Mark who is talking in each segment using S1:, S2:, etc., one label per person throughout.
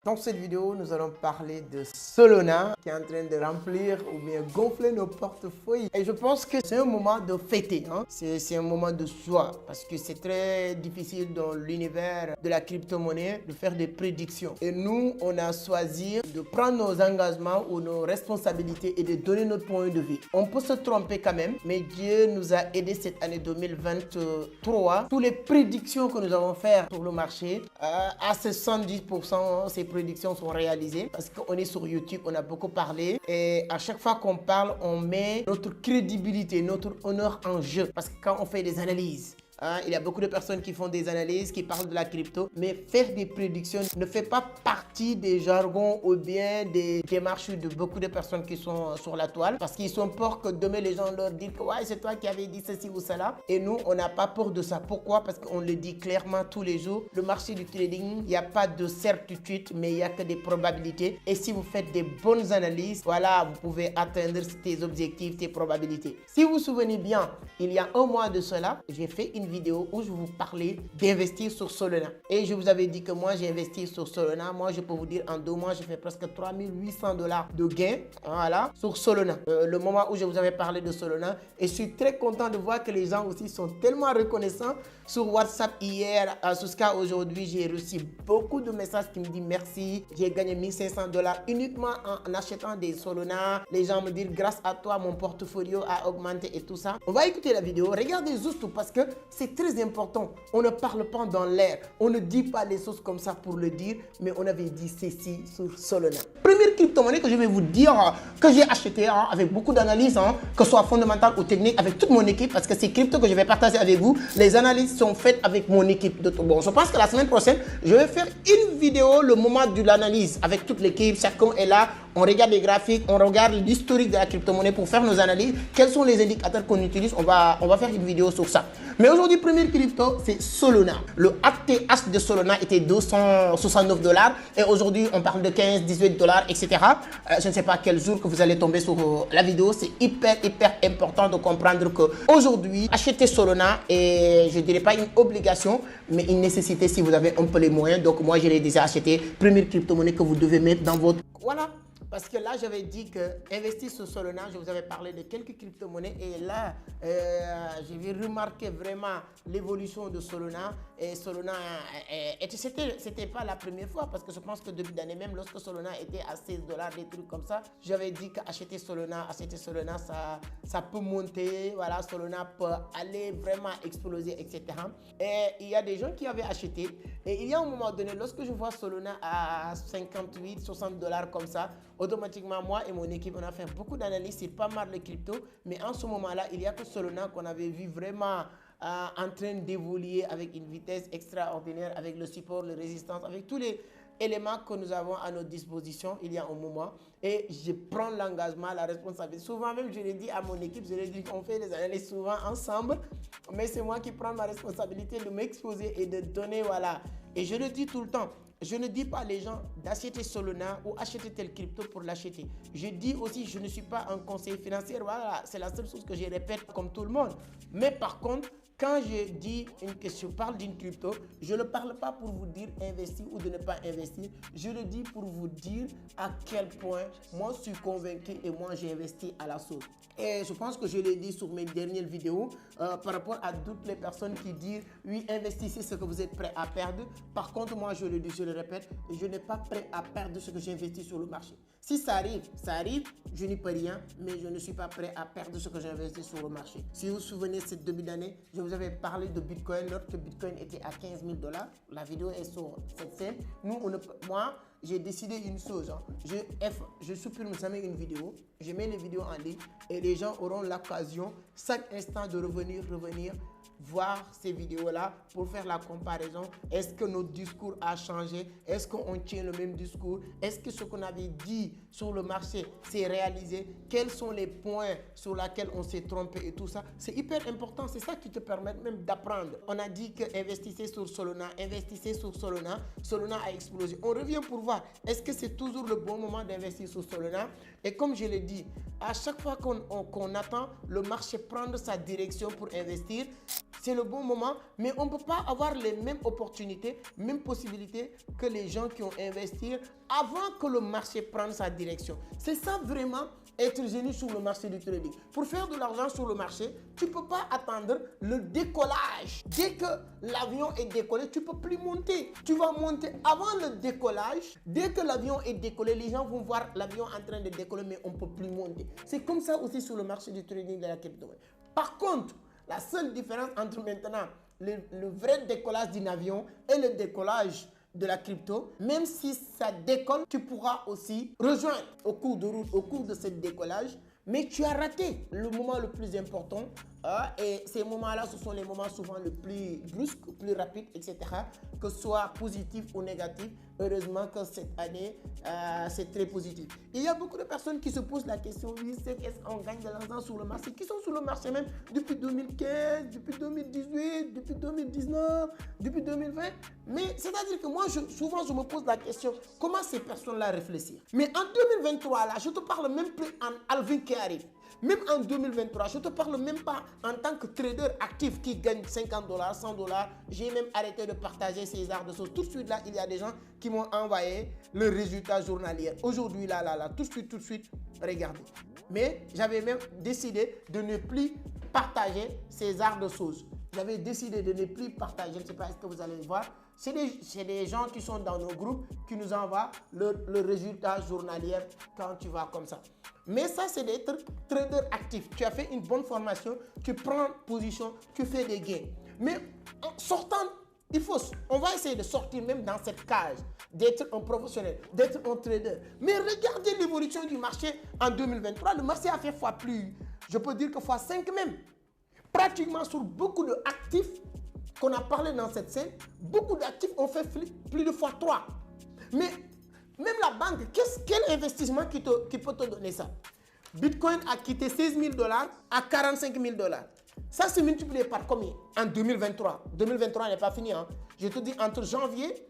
S1: Dans cette vidéo, nous allons parler de Solana qui est en train de remplir ou bien gonfler nos portefeuilles. Et je pense que c'est un moment de fêter, hein? C'est un moment de joie parce que c'est très difficile dans l'univers de la crypto-monnaie de faire des prédictions. Et nous, on a choisi de prendre nos engagements ou nos responsabilités et de donner notre point de vue. On peut se tromper quand même, mais Dieu nous a aidés cette année 2023. Toutes les prédictions que nous avons faites sur le marché, à 70%, ces prédictions sont réalisées parce qu'on est sur YouTube, on a beaucoup parlé et à chaque fois qu'on parle, on met notre crédibilité, notre honneur en jeu parce que quand on fait des analyses, il y a beaucoup de personnes qui font des analyses, qui parlent de la crypto, mais faire des prédictions ne fait pas partie des jargons ou bien des démarches de beaucoup de personnes qui sont sur la toile parce qu'ils sont peur que demain les gens leur disent que ouais, c'est toi qui avais dit ceci ou cela. Et nous, on n'a pas peur de ça. Pourquoi? Parce qu'on le dit clairement tous les jours. Le marché du trading, il n'y a pas de certitude, mais il n'y a que des probabilités. Et si vous faites des bonnes analyses, voilà, vous pouvez atteindre tes objectifs, tes probabilités. Si vous vous souvenez bien, il y a un mois de cela, j'ai fait une vidéo où je vous parlais d'investir sur Solana. Et je vous avais dit que moi, j'ai investi sur Solana. Moi, je peux vous dire, en 2 mois, j'ai fait presque $3800 de gains, voilà, sur Solana. Le moment où je vous avais parlé de Solana. Et je suis très content de voir que les gens aussi sont tellement reconnaissants. Sur WhatsApp hier, jusqu'à aujourd'hui, j'ai reçu beaucoup de messages qui me disent merci. J'ai gagné $1500 uniquement en achetant des Solana. Les gens me disent, grâce à toi, mon portfolio a augmenté et tout ça. On va écouter la vidéo. Regardez juste parce que c'est très important. On ne parle pas dans l'air. On ne dit pas les choses comme ça pour le dire, mais on avait dit ceci sur Solana. Première crypto-monnaie que je vais vous dire que j'ai acheté avec beaucoup d'analyses, que ce soit fondamentale ou technique, avec toute mon équipe, parce que c'est crypto que je vais partager avec vous. Les analyses sont faites avec mon équipe. Bon, je pense que la semaine prochaine, je vais faire une vidéo le moment de l'analyse avec toute l'équipe. Chacun est là. On regarde les graphiques, on regarde l'historique de la crypto-monnaie pour faire nos analyses. Quels sont les indicateurs qu'on utilise? On va faire une vidéo sur ça. Mais aujourd'hui, première crypto, c'est Solana. Le ATH de Solana était $269 et aujourd'hui, on parle de 15, $18, etc. Je ne sais pas quel jour que vous allez tomber sur la vidéo. C'est hyper important de comprendre qu'aujourd'hui, acheter Solana est, je dirais pas une obligation, mais une nécessité si vous avez un peu les moyens. Donc moi, je l'ai déjà acheté. Première crypto-monnaie que vous devez mettre dans votre... Voilà. Parce que là, j'avais dit que investir sur Solana, je vous avais parlé de quelques crypto-monnaies et là, j'ai remarqué vraiment l'évolution de Solana. Et Solana, c'était pas la première fois parce que je pense que début d'année même, lorsque Solana était à $16, des trucs comme ça, j'avais dit qu'acheter Solana, ça peut monter. Voilà, Solana peut aller vraiment exploser, etc. Et il y a des gens qui avaient acheté. Et il y a un moment donné, lorsque je vois Solana à 58, $60 comme ça, automatiquement, moi et mon équipe, on a fait beaucoup d'analyses sur pas mal de crypto. Mais en ce moment-là, il n'y a que Solana qu'on avait vu vraiment en train d'évoluer avec une vitesse extraordinaire, avec le support, la résistance, avec tous les éléments que nous avons à notre disposition il y a un moment. Et je prends l'engagement, la responsabilité. Souvent même, je l'ai dit à mon équipe, je l'ai dit qu'on fait les analyses souvent ensemble. Mais c'est moi qui prends ma responsabilité de m'exposer et de donner, voilà. Et je le dis tout le temps. Je ne dis pas les gens d'acheter Solana ou acheter tel crypto pour l'acheter. Je dis aussi, je ne suis pas un conseiller financier. Voilà, c'est la seule chose que je répète comme tout le monde. Mais par contre, quand je dis que je parle d'une crypto, je ne parle pas pour vous dire investir ou de ne pas investir. Je le dis pour vous dire à quel point moi je suis convaincu et moi j'ai investi à la sauce. Et je pense que je l'ai dit sur mes dernières vidéos par rapport à toutes les personnes qui disent oui, investissez ce que vous êtes prêt à perdre. Par contre, moi je le dis, je le répète, je n'ai pas prêt à perdre ce que j'ai investi sur le marché. Si ça arrive, je n'y peux rien, mais je ne suis pas prêt à perdre ce que j'ai investi sur le marché. Si vous vous souvenez, cette début d'année, je vous avais parlé de Bitcoin lorsque Bitcoin était à $15 000. La vidéo est sur cette scène. Moi, j'ai décidé une chose. Je supprime jamais une vidéo. Je mets les vidéos en ligne et les gens auront l'occasion chaque instant de revenir voir ces vidéos-là pour faire la comparaison. Est-ce que notre discours a changé? Est-ce qu'on tient le même discours? Est-ce que ce qu'on avait dit sur le marché s'est réalisé? Quels sont les points sur lesquels on s'est trompé et tout ça? C'est hyper important. C'est ça qui te permet même d'apprendre. On a dit que investissez sur Solana, investissez sur Solana. Solana a explosé. On revient pour voir voir, est-ce que c'est toujours le bon moment d'investir sur Solana? Et comme je l'ai dit, à chaque fois qu'on attend le marché prendre sa direction pour investir, c'est le bon moment, mais on ne peut pas avoir les mêmes opportunités, mêmes possibilités que les gens qui ont investi avant que le marché prenne sa direction. C'est ça vraiment être génie sur le marché du trading. Pour faire de l'argent sur le marché, tu ne peux pas attendre le décollage. Dès que l'avion est décollé, tu ne peux plus monter. Tu vas monter avant le décollage. Dès que l'avion est décollé, les gens vont voir l'avion en train de décoller, mais on ne peut plus monter. C'est comme ça aussi sur le marché du trading de la crypto. Par contre, la seule différence entre maintenant le vrai décollage d'un avion et le décollage de la crypto, même si ça décolle, tu pourras aussi rejoindre au cours de route, au cours de ce décollage, mais tu as raté le moment le plus important. Et ces moments-là, ce sont les moments souvent les plus brusques, plus rapides, etc. Que ce soit positif ou négatif. Heureusement que cette année, c'est très positif. Il y a beaucoup de personnes qui se posent la question, oui, c'est qu'est-ce qu'on gagne de l'argent sur le marché, qui sont sur le marché même depuis 2015, depuis 2018, depuis 2019, depuis 2020. Mais c'est-à-dire que moi, souvent, je me pose la question, comment ces personnes-là réfléchissent? Mais en 2023, là, je ne te parle même plus en halving qui arrive. Même en 2023, je ne te parle même pas en tant que trader actif qui gagne 50 $, 100 $. J'ai même arrêté de partager ces arts de choses. Tout de suite, là, il y a des gens qui m'ont envoyé le résultat journalier. Aujourd'hui, là, tout de suite, regardez. Mais j'avais même décidé de ne plus partager ces arts de choses. J'avais décidé de ne plus partager, je ne sais pas, est-ce que vous allez le voir. C'est des gens qui sont dans nos groupes qui nous envoient le résultat journalier quand tu vas comme ça. Mais ça, c'est d'être trader actif. Tu as fait une bonne formation, tu prends position, tu fais des gains. Mais en sortant, on va essayer de sortir même dans cette cage, d'être un professionnel, d'être un trader. Mais regardez l'évolution du marché en 2023. Le marché a fait fois plus, je peux dire que fois 5 même. Pratiquement sur beaucoup d'actifs qu'on a parlé dans cette scène, beaucoup d'actifs ont fait plus de fois 3. Mais même la banque, quel investissement qui peut te donner ça? Bitcoin a quitté 16 000 $ à 45 000 $. Ça, c'est multiplié par combien? En 2023. 2023 n'est pas fini. Hein? Je te dis, entre janvier et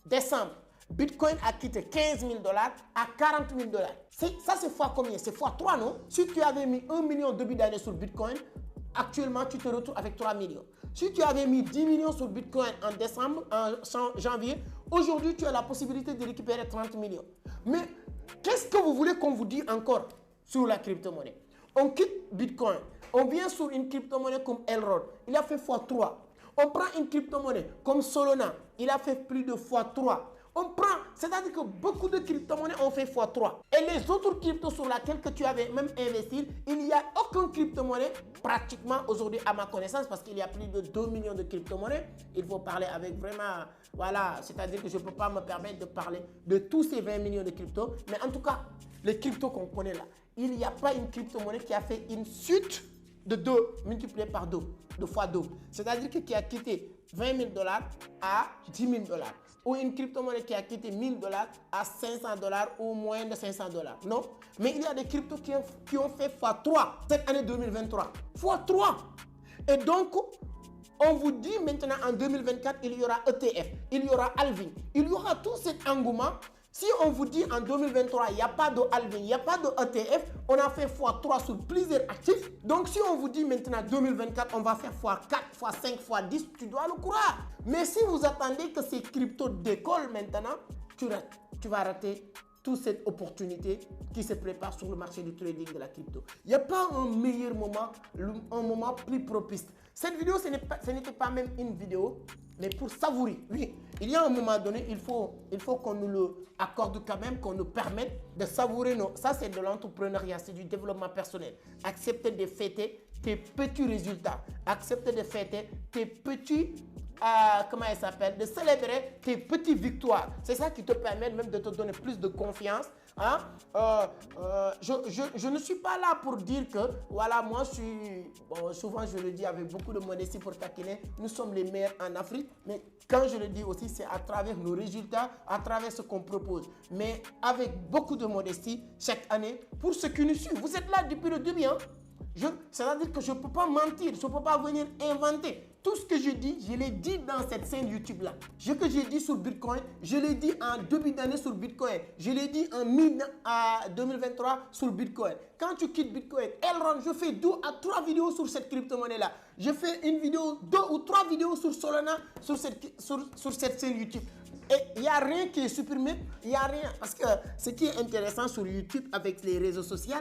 S1: décembre, Bitcoin a quitté 15 000 $ à 40 000 $. Ça, c'est fois combien? C'est fois 3, non? Si tu avais mis 1 million de début d'année sur Bitcoin, actuellement, tu te retrouves avec 3 millions. Si tu avais mis 10 millions sur Bitcoin en décembre, en janvier, aujourd'hui, tu as la possibilité de récupérer 30 millions. Mais qu'est-ce que vous voulez qu'on vous dise encore sur la crypto-monnaie? On quitte Bitcoin, on vient sur une crypto-monnaie comme Elrond, il a fait x3. On prend une crypto-monnaie comme Solana, il a fait plus de x3. On prend, c'est-à-dire que beaucoup de crypto-monnaies ont fait x3. Et les autres cryptos sur lesquels que tu avais même investi, il n'y a aucune crypto-monnaie pratiquement aujourd'hui à ma connaissance parce qu'il y a plus de 2 millions de crypto-monnaies. Il faut parler avec vraiment, voilà, c'est-à-dire que je ne peux pas me permettre de parler de tous ces 20 millions de cryptos. Mais en tout cas, les cryptos qu'on connaît là, il n'y a pas une crypto-monnaie qui a fait une suite de 2 multiplié par 2, de fois 2. C'est-à-dire que qui a quitté 20 000 $ à 10 000 $. Ou une crypto-monnaie qui a quitté 1 000 $ à 500 $ ou moins de 500 $. Non. Mais il y a des cryptos qui ont fait x3 cette année 2023. x3. Et donc, on vous dit maintenant en 2024, il y aura ETF, il y aura halving, il y aura tout cet engouement. Si on vous dit en 2023, il n'y a pas de halving, il n'y a pas de ETF, on a fait x3 sur plusieurs actifs. Donc, si on vous dit maintenant 2024, on va faire x4, x5, x10, tu dois le croire. Mais si vous attendez que ces cryptos décollent maintenant, tu vas rater toute cette opportunité qui se prépare sur le marché du trading de la crypto. Il n'y a pas un meilleur moment, un moment plus propice. Cette vidéo, ce n'était pas même une vidéo, mais pour savourer. Oui, il y a un moment donné, il faut qu'on nous le accorde quand même, qu'on nous permette de savourer nos... Ça, c'est de l'entrepreneuriat, c'est du développement personnel. Accepter de fêter tes petits résultats. Accepter de fêter tes petits... comment elle s'appelle, de célébrer tes petites victoires. C'est ça qui te permet même de te donner plus de confiance. Hein? Je ne suis pas là pour dire que, voilà, moi je suis, bon, souvent je le dis avec beaucoup de modestie pour taquiner, nous sommes les meilleurs en Afrique, mais quand je le dis aussi, c'est à travers nos résultats, à travers ce qu'on propose. Mais avec beaucoup de modestie, chaque année, pour ceux qui nous suivent, vous êtes là depuis le début, hein? C'est-à-dire que je ne peux pas mentir, je ne peux pas venir inventer. Tout ce que je dis, je l'ai dit dans cette chaîne YouTube-là. Ce que j'ai dit sur Bitcoin, je l'ai dit en début d'année sur Bitcoin. Je l'ai dit en 2023 sur Bitcoin. Quand tu quittes Bitcoin, Elrond, je fais 2 à 3 vidéos sur cette crypto-monnaie-là. Je fais une vidéo, 2 ou 3 vidéos sur Solana, sur cette chaîne YouTube. Et il n'y a rien qui est supprimé, il n'y a rien. Parce que ce qui est intéressant sur YouTube avec les réseaux sociaux,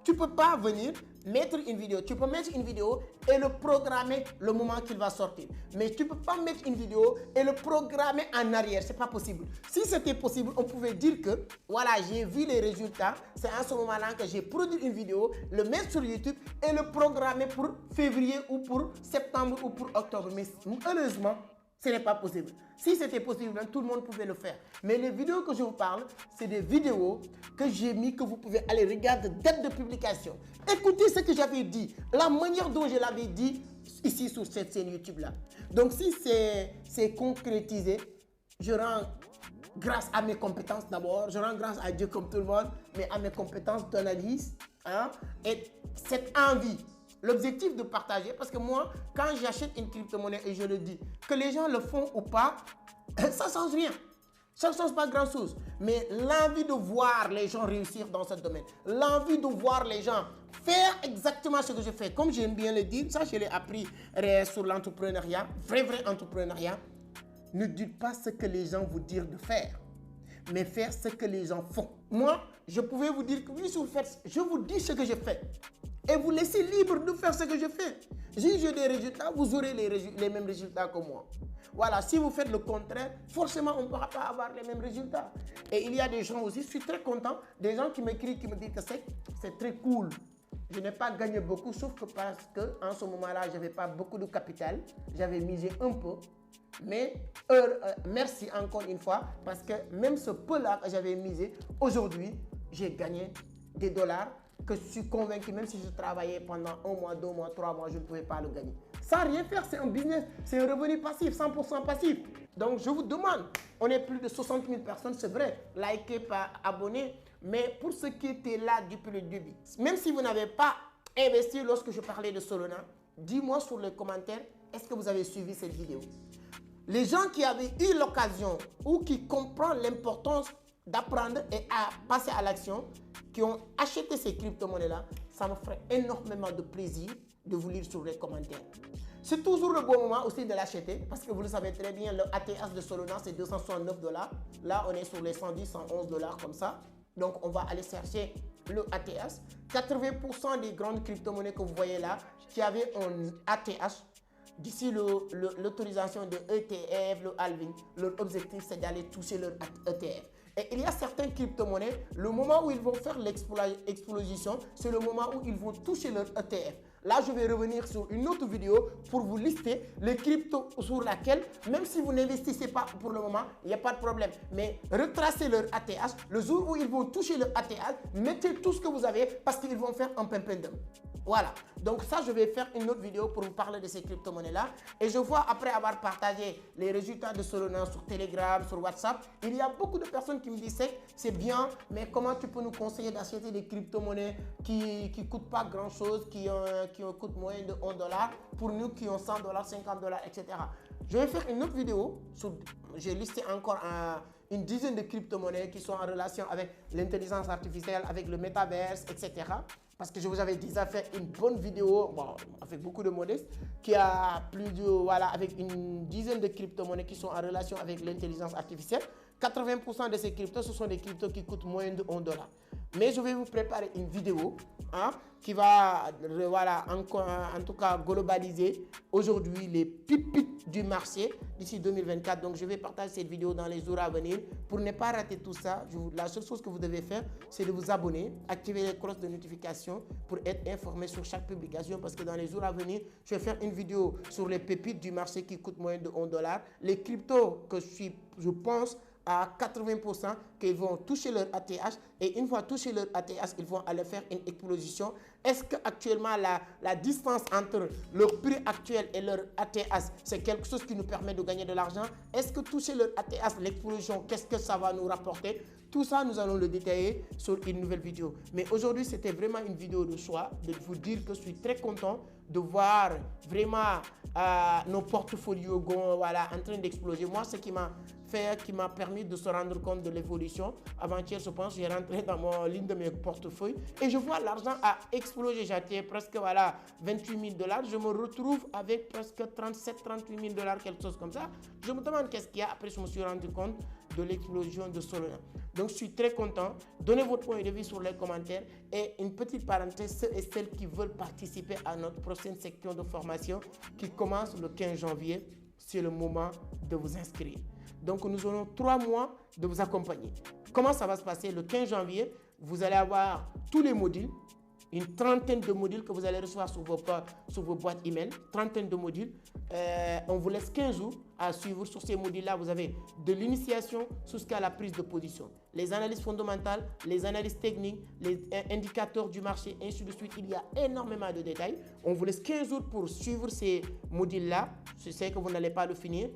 S1: tu ne peux pas venir mettre une vidéo. Tu peux mettre une vidéo et le programmer le moment qu'il va sortir. Mais tu ne peux pas mettre une vidéo et le programmer en arrière. Ce n'est pas possible. Si c'était possible, on pouvait dire que, voilà, j'ai vu les résultats. C'est à ce moment-là que j'ai produit une vidéo, le mettre sur YouTube et le programmer pour février ou pour septembre ou pour octobre. Mais heureusement, ce n'est pas possible. Si c'était possible, tout le monde pouvait le faire. Mais les vidéos que je vous parle, c'est des vidéos que j'ai mis, que vous pouvez aller regarder date de publication. Écoutez ce que j'avais dit, la manière dont je l'avais dit ici sur cette chaîne YouTube-là. Donc si c'est concrétisé, je rends grâce à mes compétences d'abord, je rends grâce à Dieu comme tout le monde, mais à mes compétences d'analyse et cette envie. L'objectif de partager, parce que moi, quand j'achète une crypto-monnaie et je le dis, que les gens le font ou pas, ça ne change rien. Ça ne change pas grand-chose. Mais l'envie de voir les gens réussir dans ce domaine, l'envie de voir les gens faire exactement ce que je fais, comme j'aime bien le dire, ça je l'ai appris sur l'entrepreneuriat, vrai entrepreneuriat, ne dites pas ce que les gens vous disent de faire, mais faire ce que les gens font. Moi, je pouvais vous dire que oui, si vous faites, je vous dis ce que je fais. Et vous laissez libre de faire ce que je fais. Si j'ai des résultats, vous aurez les mêmes résultats que moi. Voilà, si vous faites le contraire, forcément, on ne pourra pas avoir les mêmes résultats. Et il y a des gens aussi, je suis très content, des gens qui m'écrivent, qui me disent que c'est très cool. Je n'ai pas gagné beaucoup, sauf que parce qu'en ce moment-là, je n'avais pas beaucoup de capital. J'avais misé un peu. Mais merci encore une fois, parce que même ce peu-là que j'avais misé, aujourd'hui, j'ai gagné des dollars que je suis convaincu, même si je travaillais pendant 1 mois, 2 mois, 3 mois, je ne pouvais pas le gagner. Sans rien faire, c'est un business, c'est un revenu passif, 100% passif. Donc je vous demande, on est plus de 60 000 personnes, c'est vrai, likez, pas abonnez, mais pour ceux qui étaient là depuis le début, même si vous n'avez pas investi lorsque je parlais de Solana, dis-moi sur les commentaires, est-ce que vous avez suivi cette vidéo? Les gens qui avaient eu l'occasion ou qui comprennent l'importance d'apprendre et à passer à l'action, qui ont acheté ces crypto-monnaies-là, ça me ferait énormément de plaisir de vous lire sur les commentaires. C'est toujours le bon moment aussi de l'acheter parce que vous le savez très bien, le ATH de Solana, c'est 269 $. Là, on est sur les 110, 111 $ comme ça. Donc, on va aller chercher le ATH. 80% des grandes crypto-monnaies que vous voyez là, qui avaient un ATH, d'ici l'autorisation de ETF, le halving, leur objectif c'est d'aller toucher leur ETF. Et il y a certaines crypto-monnaies, le moment où ils vont faire l'explosion, c'est le moment où ils vont toucher leur ETF. Là, je vais revenir sur une autre vidéo pour vous lister les cryptos sur lesquels, même si vous n'investissez pas pour le moment, il n'y a pas de problème. Mais retracez leur ATH. Le jour où ils vont toucher leur ATH, mettez tout ce que vous avez parce qu'ils vont faire un pimpendum. Voilà. Donc ça, je vais faire une autre vidéo pour vous parler de ces crypto-monnaies-là. Et je vois, après avoir partagé les résultats de Solana sur Telegram, sur WhatsApp, il y a beaucoup de personnes qui me disent c'est bien, mais comment tu peux nous conseiller d'acheter des crypto-monnaies qui ne coûtent pas grand-chose, qui coûtent moins de 1 $, pour nous qui ont 100 $, 50 $, etc. Je vais faire une autre vidéo. J'ai listé encore une dizaine de crypto-monnaies qui sont en relation avec l'intelligence artificielle, avec le métaverse, etc. Parce que je vous avais déjà fait une bonne vidéo, bon, avec beaucoup de modestes, qui a plus de, voilà, avec une dizaine de crypto-monnaies qui sont en relation avec l'intelligence artificielle. 80% de ces cryptos, ce sont des cryptos qui coûtent moins de 1 $. Mais je vais vous préparer une vidéo qui va, voilà, en tout cas, globaliser aujourd'hui les pépites du marché d'ici 2024. Donc, je vais partager cette vidéo dans les jours à venir. Pour ne pas rater tout ça, la seule chose que vous devez faire, c'est de vous abonner, activer les cloches de notification pour être informé sur chaque publication. Parce que dans les jours à venir, je vais faire une vidéo sur les pépites du marché qui coûtent moins de 1 $. Les cryptos que je pense à 80% qu'ils vont toucher leur ATH et une fois touché leur ATH, ils vont aller faire une explosion. Est-ce qu'actuellement la distance entre leur prix actuel et leur ATH, c'est quelque chose qui nous permet de gagner de l'argent? Est-ce que toucher leur ATH, l'explosion, qu'est-ce que ça va nous rapporter? Tout ça, nous allons le détailler sur une nouvelle vidéo. Mais aujourd'hui, c'était vraiment une vidéo de choix, de vous dire que je suis très content de voir vraiment nos portfolios voilà, en train d'exploser. Moi, ce qui m'a permis de se rendre compte de l'évolution. Avant-hier, je pense, j'ai rentré dans l'une de mes portefeuilles et je vois l'argent a explosé. J'étais presque voilà, 28 000 $. Je me retrouve avec presque 37-38 000 $, quelque chose comme ça. Je me demande qu'est-ce qu'il y a. Après, je me suis rendu compte de l'explosion de Solana. Donc, je suis très content. Donnez votre point de vue sur les commentaires. Et une petite parenthèse, ceux et celles qui veulent participer à notre prochaine section de formation qui commence le 15 janvier, c'est le moment de vous inscrire. Donc, nous aurons 3 mois de vous accompagner. Comment ça va se passer? Le 15 janvier, vous allez avoir tous les modules, une trentaine de modules que vous allez recevoir sur vos boîtes email, trentaine de modules. On vous laisse 15 jours à suivre sur ces modules-là. Vous avez de l'initiation jusqu'à la prise de position, les analyses fondamentales, les analyses techniques, les indicateurs du marché, ainsi de suite. Il y a énormément de détails. On vous laisse 15 jours pour suivre ces modules-là. Je sais que vous n'allez pas le finir.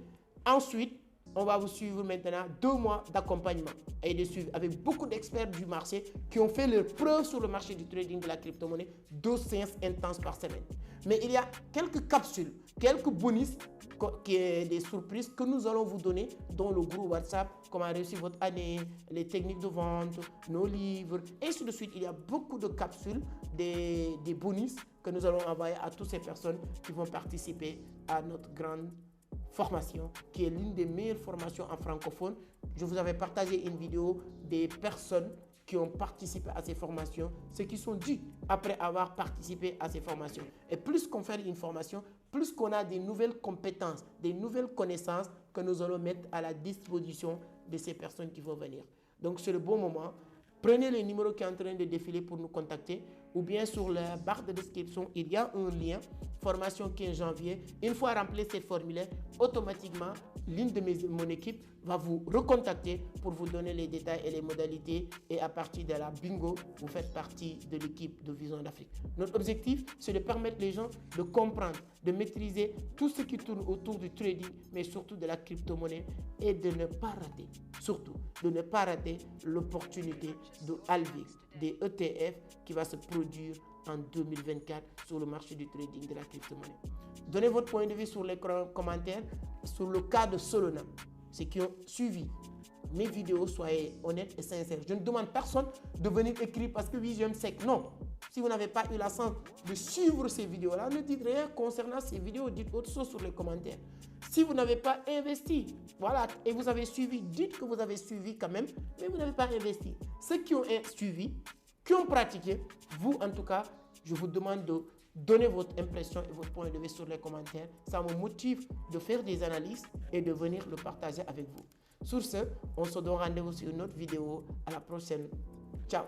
S1: Ensuite, on va vous suivre maintenant 2 mois d'accompagnement et de suivre avec beaucoup d'experts du marché qui ont fait leurs preuves sur le marché du trading de la crypto-monnaie, 2 séances intenses par semaine. Mais il y a quelques capsules, quelques bonus, des surprises que nous allons vous donner dans le groupe WhatsApp, comment réussir votre année, les techniques de vente, nos livres, et ainsi de suite. Il y a beaucoup de capsules, des bonus que nous allons envoyer à toutes ces personnes qui vont participer à notre grande formation, qui est l'une des meilleures formations en francophone. Je vous avais partagé une vidéo des personnes qui ont participé à ces formations, ce qui sont dits après avoir participé à ces formations. Et plus qu'on fait une formation, plus qu'on a des nouvelles compétences, des nouvelles connaissances que nous allons mettre à la disposition de ces personnes qui vont venir. Donc c'est le bon moment. Prenez le numéro qui est en train de défiler pour nous contacter ou bien sur la barre de description, il y a un lien, formation 15 janvier. Une fois rempli ce formulaire, automatiquement, l'une de mon équipe va vous recontacter pour vous donner les détails et les modalités. Et à partir de la bingo, vous faites partie de l'équipe de Vision d'Afrique. Notre objectif, c'est de permettre les gens de comprendre, de maîtriser tout ce qui tourne autour du trading, mais surtout de la crypto-monnaie et de ne pas rater, surtout, de ne pas rater l'opportunité de halving des ETF qui va se produire en 2024 sur le marché du trading de la crypto-monnaie. Donnez votre point de vue sur les commentaires sur le cas de Solana. Ceux qui ont suivi mes vidéos, soyez honnêtes et sincères. Je ne demande personne de venir écrire parce que oui, j'aime sec. Non. Si vous n'avez pas eu la chance de suivre ces vidéos-là, ne dites rien concernant ces vidéos, dites autre chose sur les commentaires. Si vous n'avez pas investi, voilà, et vous avez suivi, dites que vous avez suivi quand même, mais vous n'avez pas investi. Ceux qui ont suivi, qui ont pratiqué, vous en tout cas, je vous demande de donner votre impression et votre point de vue sur les commentaires. Ça me motive de faire des analyses et de venir le partager avec vous. Sur ce, on se donne rendez-vous sur une autre vidéo. À la prochaine. Ciao.